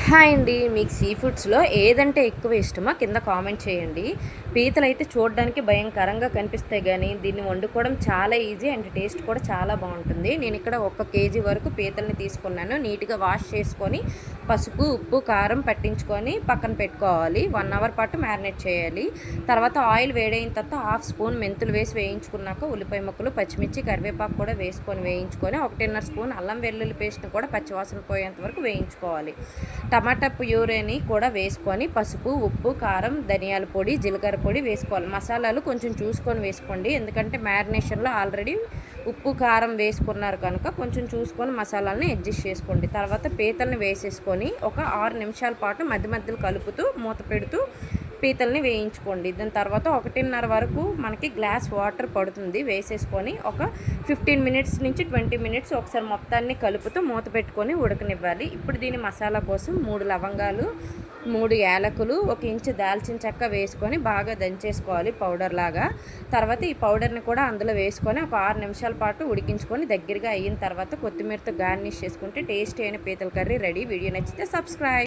Hi అండి. మీకు see ఫుడ్స్‌లో ఏదంటే ఎక్కువ ఇష్టమో కింద కామెంట్ చేయండి. పీతలైతే చూడడానికి భయంకరంగా కనిపిస్తాయి గానీ, దీన్ని వండుకోవడం చాలా ఈజీ అండ్ టేస్ట్ కూడా చాలా బావుంటుంది. నేనిక్కడ 1 కేజీ వరకు పీతల్ని తీసుకున్నాను. నీట్‌గా వాష్ చేసుకొని, పసుపు, ఉప్పు, కారం పట్టించుకొని పక్కన పెట్టుకోవాలి. 1 అవర్ పాటు మ్యారినేట్ చేయాలి. తర్వాత ఆయిల్ వేడైన తర్వాత హాఫ్ స్పూన్ మెంతులు వేసి వేయించుకున్నాక, ఉల్లిపాయ ముక్కలు, పచ్చిమిర్చి, కరివేపాకు కూడా వేసుకొని వేయించుకొని, 1.5 స్పూన్ అల్లం వెల్లుల్లి పేస్ట్‌ని కూడా పచ్చివాసన పోయేంత వరకు వేయించుకోవాలి. టమాటా ప్యూరీని కూడా వేసుకొని పసుపు, ఉప్పు, కారం, ధనియాల పొడి, జీలకర్ర పొడి వేసుకోవాలి. మసాలాలు కొంచెం చూసుకొని వేసుకోండి, ఎందుకంటే మ్యారినేషన్లో ఆల్రెడీ ఉప్పు, కారం వేసుకున్నారు కనుక కొంచెం చూసుకొని మసాలాలని అడ్జస్ట్ చేసుకోండి. తర్వాత పీతల్ని వేసేసుకొని ఒక 6 నిమిషాల పాటు మధ్య మధ్యలో కలుపుతూ మూత పెడుతూ పీతల్ని వేయించుకోండి. దాని తర్వాత 1:30 వరకు మనకి గ్లాస్ వాటర్ పడుతుంది. వేసేసుకొని ఒక 15 మినిట్స్ నుంచి 20 మినిట్స్ ఒకసారి మొత్తాన్ని కలుపుతూ మూత పెట్టుకొని ఉడకనివ్వాలి. ఇప్పుడు దీని మసాలా కోసం 3 లవంగాలు, 3 యాలకులు, 1 ఇంచు దాల్చిన చెక్క వేసుకొని బాగా దంచేసుకోవాలి పౌడర్ లాగా. తర్వాత ఈ పౌడర్ని కూడా అందులో వేసుకొని ఒక 6 నిమిషాల పాటు ఉడికించుకొని దగ్గరగా అయిన తర్వాత కొత్తిమీరతో గార్నిష్ చేసుకుంటే టేస్టీ అయిన పీతల కర్రీ రెడీ. వీడియో నచ్చితే సబ్స్క్రైబ్.